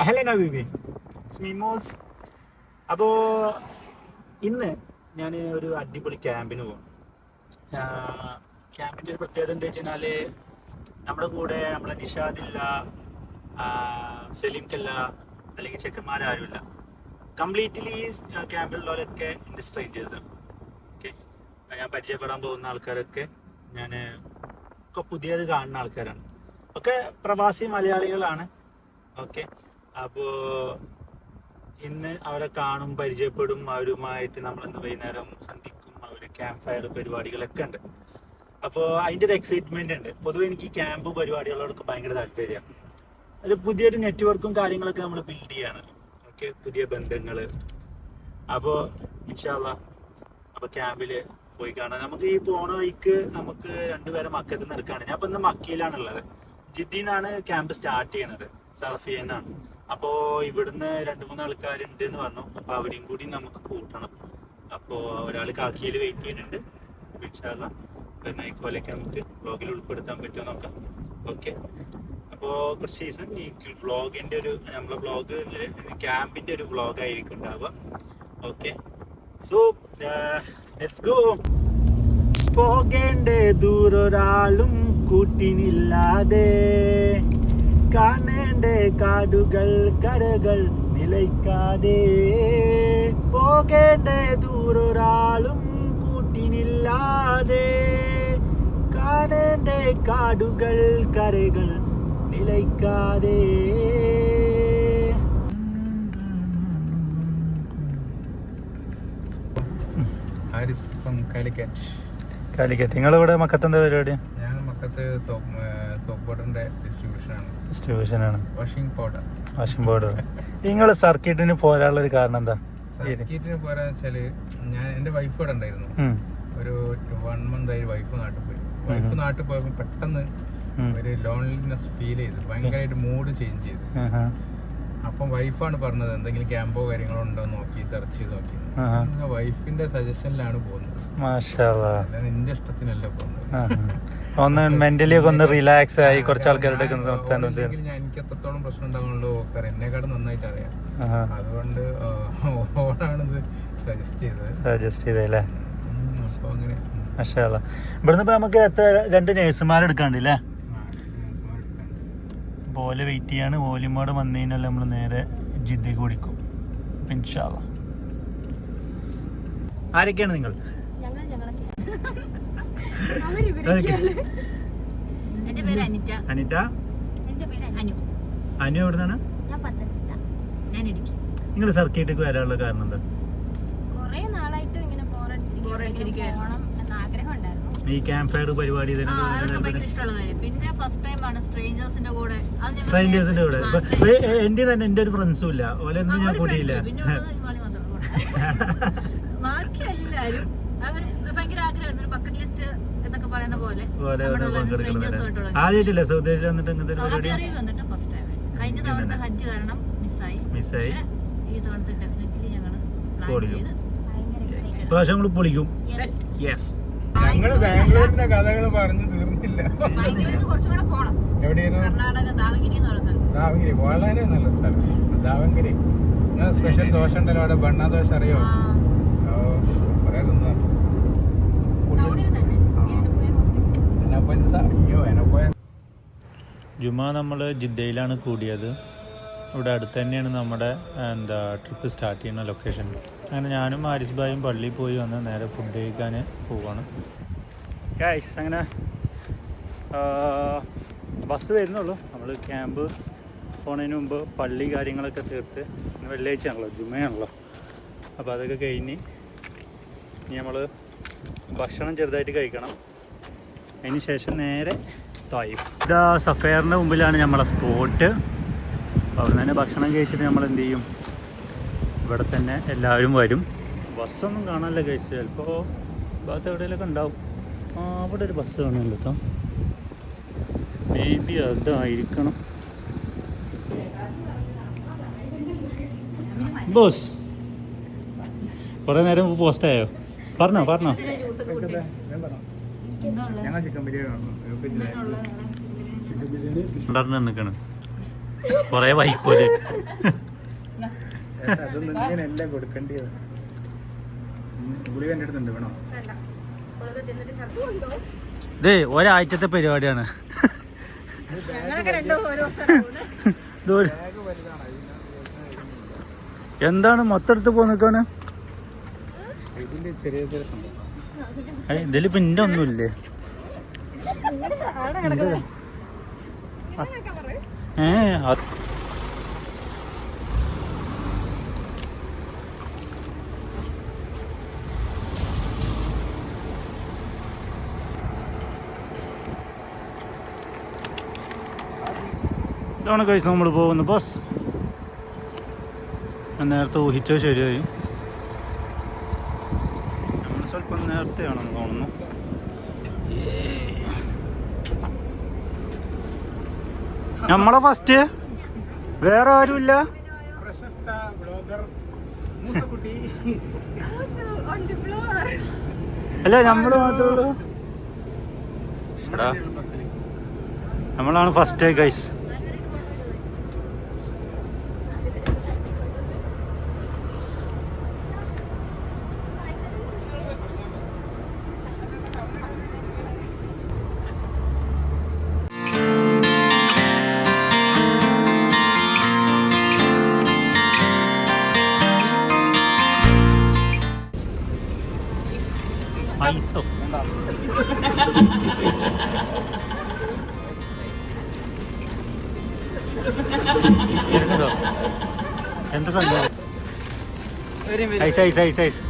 Hello ബീബി സ്മിമോസ്. അപ്പോൾ ഇന്ന് ഞാൻ ഒരു അടിപൊളി ക്യാമ്പിന് പോകും. ക്യാമ്പിൻ്റെ ഒരു പ്രത്യേകത എന്താ വെച്ച് കഴിഞ്ഞാൽ നമ്മുടെ കൂടെ നമ്മളെ നിഷാദില്ല, സലീംക്കല്ല, അല്ലെങ്കിൽ ചെക്കന്മാരാരുമില്ല. കംപ്ലീറ്റ്ലി ക്യാമ്പിലുള്ളവരൊക്കെ എൻ്റെ സ്ട്രേഞ്ചേഴ്സാണ്. ഓക്കെ, ഞാൻ പരിചയപ്പെടാൻ പോകുന്ന ആൾക്കാരൊക്കെ ഞാൻ ഒക്കെ പുതിയത് കാണുന്ന ആൾക്കാരാണ്. ഒക്കെ പ്രവാസി മലയാളികളാണ്. ഓക്കെ, അപ്പോൾ ഇന്ന് അവരെ കാണും, പരിചയപ്പെടും, അവരുമായിട്ട് നമ്മളിന്ന് വൈകുന്നേരം സന്ധിക്കും. അവർ ക്യാമ്പ് ഫയർ പരിപാടികളൊക്കെ ഉണ്ട്. അപ്പോൾ അതിൻ്റെ ഒരു എക്സൈറ്റ്മെൻ്റ് ഉണ്ട്. പൊതുവെ എനിക്ക് ക്യാമ്പ് പരിപാടികളോടൊക്കെ ഭയങ്കര താല്പര്യമാണ്. ഒരു പുതിയൊരു നെറ്റ്വർക്കും കാര്യങ്ങളൊക്കെ നമ്മൾ ബിൽഡ് ചെയ്യാണല്ലോ. ഓക്കെ, പുതിയ ബന്ധങ്ങൾ. അപ്പോൾ ഇൻഷാ അല്ലാഹ് അപ്പോൾ ക്യാമ്പിൽ പോയി കാണാം. നമുക്ക് ഈ പോണ വഴിക്ക് നമുക്ക് രണ്ടുപേരെ മക്കത്ത് നിന്ന് എടുക്കുകയാണ്. ഞാൻ ഇപ്പം ഇന്ന് മക്കയിലാണുള്ളത്. ജിദ്ദിന്നാണ് ക്യാമ്പ് സ്റ്റാർട്ട് ചെയ്യണത്, സർഫിയെന്നാണ്. അപ്പോൾ ഇവിടുന്ന് 2-3 ആൾക്കാരുണ്ട് എന്ന് പറഞ്ഞു. അപ്പോൾ അവരെയും കൂടി നമുക്ക് കൂട്ടണം. അപ്പോൾ ഒരാൾ കാക്കിയിൽ വെയിറ്റ് ചെയ്യുന്നുണ്ട്. ഇൻഷാ അല്ലാഹ് പിന്നെ ഇക്കോലൊക്കെ നമുക്ക് വ്ളോഗിൽ ഉൾപ്പെടുത്താൻ പറ്റുമോ നോക്കാം. ഓക്കെ, അപ്പോൾ കുറച്ച് സീസൺ ഈ വ്ളോഗിൻ്റെ ഒരു നമ്മളെ വ്ളോഗ് ക്യാമ്പിൻ്റെ ഒരു വ്ളോഗായിരിക്കും ഉണ്ടാവുക. Okay, so let's go. പോകേണ്ട ദൂരൊരാളും കൂട്ടിനില്ലാതെ, കാണേണ്ട കാടുകൾ കരകൾ നിലയ്ക്കാതെ. പോകേണ്ട ദൂരൊരാളും കൂട്ടിനില്ലാതെ, കാണേണ്ട കാടുകൾ കരകൾ നിലയ്ക്കാതെ. കാലിക്കറ്റ്. നിങ്ങളിവിടെ മക്കത്ത് എന്താ പരിപാടി? ഞാൻ മക്കത്ത് സോപ്പ് പൗഡറിന്റെ ഡിസ്ട്രിബ്യൂഷനാണ്. Washing powder. നിങ്ങൾ സർക്കിട്ടിന് പോരാനുള്ള ഒരു കാരണം എന്താ? സർക്കിട്ടിന് പോരാന്ന് വെച്ചാല് ഞാൻ എന്റെ വൈഫ് ഇവിടെ ഉണ്ടായിരുന്നു. ഒരു 1 month ആയി വൈഫ് നാട്ടിൽ പോയി. വൈഫ് നാട്ടിൽ പോയപ്പോ പെട്ടെന്ന് ഒരു ലോൺലിനെസ് ഫീൽ ചെയ്തു. ഭയങ്കരമായിട്ട് മൂഡ് ചേഞ്ച് ചെയ്തു. അപ്പം വൈഫാണ് പറഞ്ഞത് എന്തെങ്കിലും ക്യാമ്പോ കാര്യങ്ങളോ ഉണ്ടോ നോക്കി സെർച്ച് ചെയ്ത് നോക്കി. വൈഫിന്റെ സജഷനിലാണ് പോകുന്നത്. നിന്റെ ഇഷ്ടത്തിനല്ല പോകുന്നത്. ഒന്ന് മെന്റലി ഒക്കെ ഒന്ന് റിലാക്സ് ആയി കുറച്ച് ആൾക്കാരുടെ എനിക്ക് എത്രത്തോളം പ്രശ്നം ഉണ്ടാവുള്ളൂ എന്നെക്കാളും നന്നായിട്ട് അറിയാം. അതുകൊണ്ട് ഓണാണിത് സജസ്റ്റ് ചെയ്തല്ലേ. അപ്പൊ അങ്ങനെ ഇവിടുന്ന് ഇപ്പൊ നമുക്ക് 2 നേഴ്സുമാരെടുക്കാണ്ടില്ലേ? ഓലെ വെയിറ്റ് ചെയ്യാണ്. ഓലിമോട് വന്നു കഴിഞ്ഞാൽ നമ്മൾ നേരെ ജിദ്ദയ്ക്ക് ഓടിക്കും. ഇൻഷാ അല്ലാഹ്. ആരൊക്കെയാണ് നിങ്ങൾ? അനിത. അനു എവിടുന്നാണ്? നിങ്ങൾ സർക്കിട്ടേക്ക് വരാനുള്ള കാരണം എന്താ? ഈ ക്യാമ്പ് ഫയർ പരിപാടി സ്ട്രേഞ്ചേഴ്സിന്റെ കൂടെ എന്റെ തന്നെ എന്റെ ഒരു ഫ്രണ്ട്സും ഇല്ല. ഓലൊന്നും ഞാൻ കൂടിയില്ല. ബാക്കി എല്ലാരും ഭയങ്കര ആഗ്രഹമായിരുന്നു ഒരു ബക്കറ്റ് ലിസ്റ്റ് എന്നൊക്കെ പറയുന്ന പോലെ. ആദ്യമായിട്ടില്ല സൗദി അറേബ്യ വന്നിട്ട് സൗദി അറേബ്യ വന്നിട്ട് ഫസ്റ്റ് ടൈം. കഴിഞ്ഞ തവണത്തെ ഹജ്ജ് കാരണം മിസ്സായി. ഈ തവണത്തെ ഡെഫിനറ്റ്ലി ഞങ്ങള് പ്ലാൻ ചെയ്ത് പ്രാവശ്യം നമ്മൾ പൊളിക്കും. ഞങ്ങള് ബാംഗ്ലൂരിന്റെ കഥകൾ പറഞ്ഞു തീർന്നില്ല. കുറച്ചും കൂടെ പോണം. കർണാടക ദാവങ്കിരി എന്ന് പറയുന്ന സ്ഥലം. ദാവങ്കിരി വളരെ നല്ല സ്ഥലം. ദാവങ്കിരി സ്പെഷ്യൽ ദോശ ഉണ്ടല്ലോ അവിടെ, ബണ്ണ ദോശ അറിയോ? കുറെ തിന്നു. ജുമാ നമ്മൾ ജിദ്ദയിലാണ് കൂടിയത്. ഇവിടെ അടുത്ത് തന്നെയാണ് നമ്മുടെ ട്രിപ്പ് സ്റ്റാർട്ട് ചെയ്യുന്ന ലൊക്കേഷൻ. അങ്ങനെ ഞാനും ആരിസ് ഭായും പള്ളിയിൽ പോയി വന്ന് നേരെ ഫുഡ് കഴിക്കാൻ പോവാണ്. ഗൈസ്, അങ്ങനെ ബസ് വരുന്നുള്ളൂ. നമ്മൾ ക്യാമ്പ് പോണതിന് മുമ്പ് പള്ളി കാര്യങ്ങളൊക്കെ തീർത്ത്, വെള്ളിയാഴ്ച ആണല്ലോ, ജുമയാണല്ലോ. അപ്പോൾ അതൊക്കെ കഴിഞ്ഞ് ഇനി നമ്മൾ ഭക്ഷണം ചെറുതായിട്ട് കഴിക്കണം. അതിന് ശേഷം നേരെ തായിഫ്. ഇതാ സഫയറിൻ്റെ മുമ്പിലാണ് നമ്മളെ സ്പോട്ട്. അപ്പോൾ അവിടെ തന്നെ ഭക്ഷണം കഴിച്ചിട്ട് നമ്മൾ എന്ത് ചെയ്യും, ഇവിടെ തന്നെ എല്ലാവരും വരും. ബസ്സൊന്നും കാണാനില്ല കഴിച്ച്, ചിലപ്പോൾ ഭാഗത്ത് എവിടെയെങ്കിലൊക്കെ ഉണ്ടാവും. അവിടെ ഒരു ബസ് കാണുമല്ലോ കേട്ടോ. മേ ബി അതായിരിക്കണം. ബോസ് കുറേ നേരം പോസ്റ്റായോ? പറഞ്ഞോ ഞങ്ങൾ ചിക്കൻ ബിരിയാണി നിൽക്കണം. കൊറേ വൈക്കോല്. ചേട്ടാ അതൊന്നും ഇങ്ങനെയല്ല കൊടുക്കേണ്ടത്. ഗുളിക എൻ്റെ അടുത്തുണ്ട്, വേണോ? ഇതേ ഒരാഴ്ചത്തെ പരിപാടിയാണ്. എന്താണ് മൊത്തം എടുത്ത് പോ നിക്കാണ്? ഇതിന്റെ ചെറിയ ചെറിയ സംഭവം. ഇതിലിപ്പോ ഇന്റെ ഒന്നുമില്ലേ? ഇതാണ് കഴിച്ച് നമ്മൾ പോകുന്ന ബസ്. നേരത്തെ ഊഹിച്ചത് ശരിയായി. നമ്മൾ സ്വല്പം നേരത്തെയാണെന്ന് തോന്നുന്നു. നമ്മളെ ഫസ്റ്റ് വേറെ ആരുമില്ല. പ്രശസ്ത ബ്ലോഗർ മൂസക്കുട്ടി. അല്ല നമ്മള് മാത്രമേ ഉള്ളൂ. നമ്മളാണ് ഫസ്റ്റ് ഗൈസ്. ഐസോ എന്താ സംഭവം? Ice ice ice ice.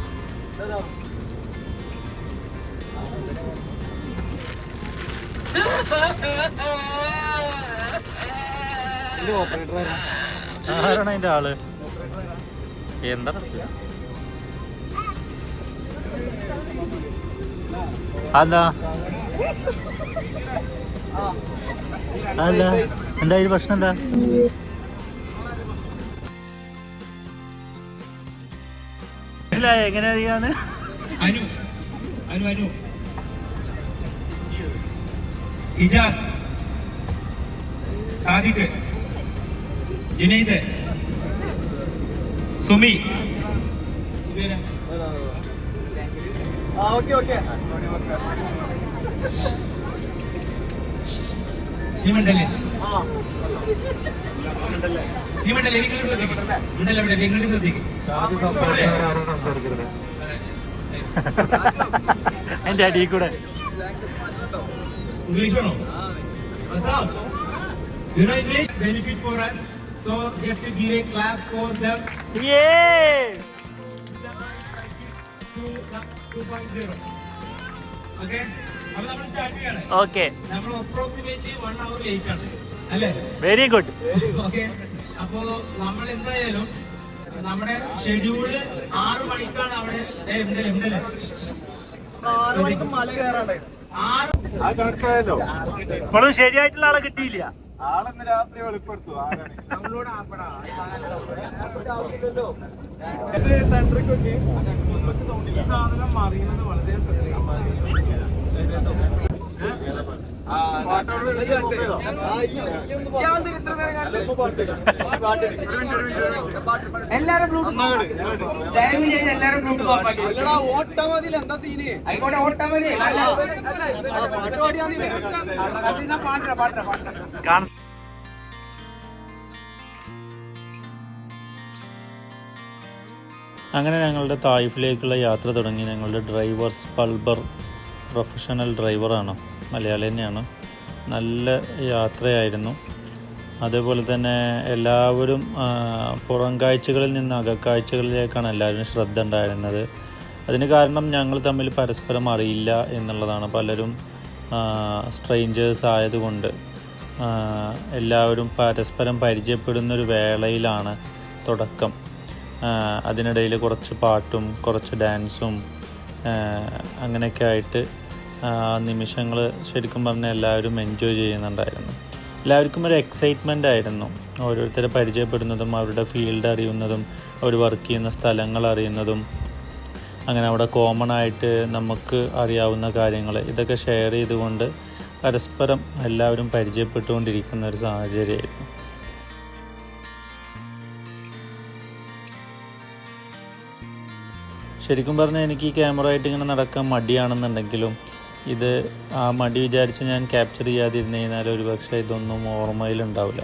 ആരാണ് അതിന്റെ ആള്? എന്താ അതാ അല്ല എന്താ ഈ പ്രശ്നം? എന്താ മനസ്സിലായ എങ്ങനെ അറിയാന്ന്? ഇജാസ്, സാദിഖ്, ജുനൈദ്, സുമി. ശ്രീമണ്ഡലേ എന്റെ അടിയിൽ കൂടെ ഇംഗ്ലീഷ് വേണോ? You know English? Benefit for us. So just to give a clap for them. Yeah! 2.0. Okay? അപ്പോൾ നമ്മൾ സ്റ്റാർട്ട് ചെയ്യാണ്. ഓക്കെ, നമ്മൾ അപ്രോക്സിമേറ്റ്ലി 1 hour ലേറ്റ് ആണ് അല്ലേ? Very good. ഓക്കെ, അപ്പോൾ നമ്മൾ എന്തായാലും നമ്മുടെ ഷെഡ്യൂള് 6 മണിക്കാണ് അവിടെ. ഇപ്പോഴും ശരിയായിട്ടുള്ള ആളെ കിട്ടിയില്ല. ആളെന്ന് രാത്രി വെളിപ്പെടുത്തു. നമ്മളോട് സെന്ററിലേക്ക് ഈ സാധനം മറിയുന്നത് വളരെ എല്ലാരും ഓട്ടമതിൽ എന്താ സീന്? ആയിക്കോട്ടെ, ഓട്ടമതി. അങ്ങനെ ഞങ്ങളുടെ തായിഫിലേക്കുള്ള യാത്ര തുടങ്ങി. ഞങ്ങളുടെ ഡ്രൈവർ സ്പൾബർ പ്രൊഫഷണൽ ഡ്രൈവറാണ്, മലയാളി തന്നെയാണ്. നല്ല യാത്രയായിരുന്നു. അതേപോലെ തന്നെ എല്ലാവരും പുറം കാഴ്ചകളിൽ നിന്ന് അകക്കാഴ്ചകളിലേക്കാണ് എല്ലാവരും ശ്രദ്ധ ഉണ്ടായിരുന്നത്. അതിന് കാരണം ഞങ്ങൾ തമ്മിൽ പരസ്പരം അറിയില്ല എന്നുള്ളതാണ്. പലരും സ്ട്രേഞ്ചേഴ്സ് ആയതുകൊണ്ട് എല്ലാവരും പരസ്പരം പരിചയപ്പെടുന്നൊരു വേളയിലാണ് തുടക്കം. അതിനിടയിൽ കുറച്ച് പാട്ടും കുറച്ച് ഡാൻസും അങ്ങനെയൊക്കെ ആയിട്ട് നിമിഷങ്ങൾ ശരിക്കും പറഞ്ഞാൽ എല്ലാവരും എൻജോയ് ചെയ്യുന്നുണ്ടായിരുന്നു. എല്ലാവർക്കും ഒരു എക്സൈറ്റ്മെൻ്റ് ആയിരുന്നു. ഓരോരുത്തരെ പരിചയപ്പെടുന്നതും അവരുടെ ഫീൽഡ് അറിയുന്നതും അവർ വർക്ക് ചെയ്യുന്ന സ്ഥലങ്ങൾ അറിയുന്നതും അങ്ങനെ അവിടെ കോമൺ ആയിട്ട് നമുക്ക് അറിയാവുന്ന കാര്യങ്ങൾ ഇതൊക്കെ ഷെയർ ചെയ്തുകൊണ്ട് പരസ്പരം എല്ലാവരും പരിചയപ്പെട്ടുകൊണ്ടിരിക്കുന്ന ഒരു സാഹചര്യമായിരുന്നു. ശരിക്കും പറഞ്ഞാൽ എനിക്ക് ഈ ക്യാമറ ആയിട്ട് ഇങ്ങനെ നടക്കാൻ മടിയാണെന്നുണ്ടെങ്കിലും ഇത് ആ മടി വിചാരിച്ച് ഞാൻ ക്യാപ്ചർ ചെയ്യാതിരുന്നു കഴിഞ്ഞാൽ ഒരു പക്ഷേ ഇതൊന്നും ഓർമ്മയിലുണ്ടാവില്ല.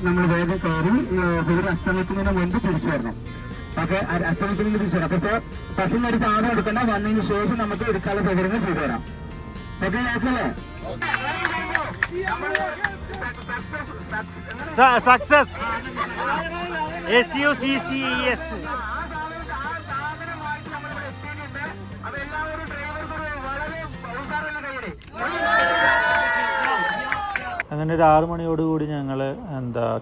നമ്മൾ വേഗം കയറി സൂര്യൻ അസ്തമയത്തിന് മുൻപ് തിരിച്ചു വരണം. ഓക്കെ, അസ്തമയത്തിന് മുൻപ് തിരിച്ചു വരണം. പക്ഷേ ബസ്സിന് ഒരു സാധനം എടുക്കണ്ട, വന്നതിന് ശേഷം നമുക്ക് എടുക്കാനുള്ള സൗകര്യങ്ങൾ ചെയ്തു തരാം. ഓക്കെ, നോക്കല്ലേ? Success SUCCES. അങ്ങനെ ഒരു 6 മണിയോടുകൂടി ഞങ്ങൾ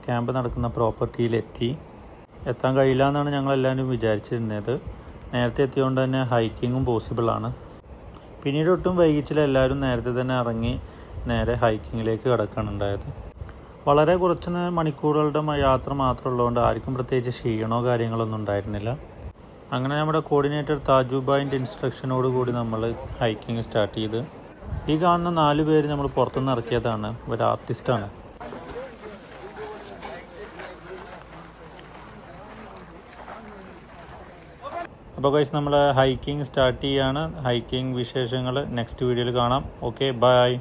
ക്യാമ്പ് നടക്കുന്ന പ്രോപ്പർട്ടിയിലെത്തി. എത്താൻ കഴിയില്ല എന്നാണ് ഞങ്ങളെല്ലാവരും വിചാരിച്ചിരുന്നത്. നേരത്തെ എത്തിയതുകൊണ്ട് തന്നെ ഹൈക്കിങ്ങും പോസിബിളാണ്. പിന്നീട് ഒട്ടും വൈകിച്ചില്ല, എല്ലാവരും നേരത്തെ തന്നെ ഇറങ്ങി നേരെ ഹൈക്കിങ്ങിലേക്ക് കടക്കുകയാണ് ഉണ്ടായത്. വളരെ കുറച്ച് മണിക്കൂറുകളുടെ യാത്ര മാത്രമുള്ളതുകൊണ്ട് ആർക്കും പ്രത്യേകിച്ച് ക്ഷീണമോ കാര്യങ്ങളൊന്നും ഉണ്ടായിരുന്നില്ല. അങ്ങനെ നമ്മുടെ കോർഡിനേറ്റർ താജുബായിൻ്റെ ഇൻസ്ട്രക്ഷനോട് കൂടി നമ്മൾ ഹൈക്കിങ് സ്റ്റാർട്ട് ചെയ്ത്. ഈ കാണുന്ന 4 പേര് നമ്മൾ പുറത്തുനിന്ന് ഇറക്കിയതാണ്. ഒരു ആർട്ടിസ്റ്റാണ്. അപ്പോൾ ഗൈസ് നമ്മൾ ഹൈക്കിങ് സ്റ്റാർട്ട് ചെയ്യാണ്. ഹൈക്കിംഗ് വിശേഷങ്ങൾ നെക്സ്റ്റ് വീഡിയോയിൽ കാണാം. Okay, by.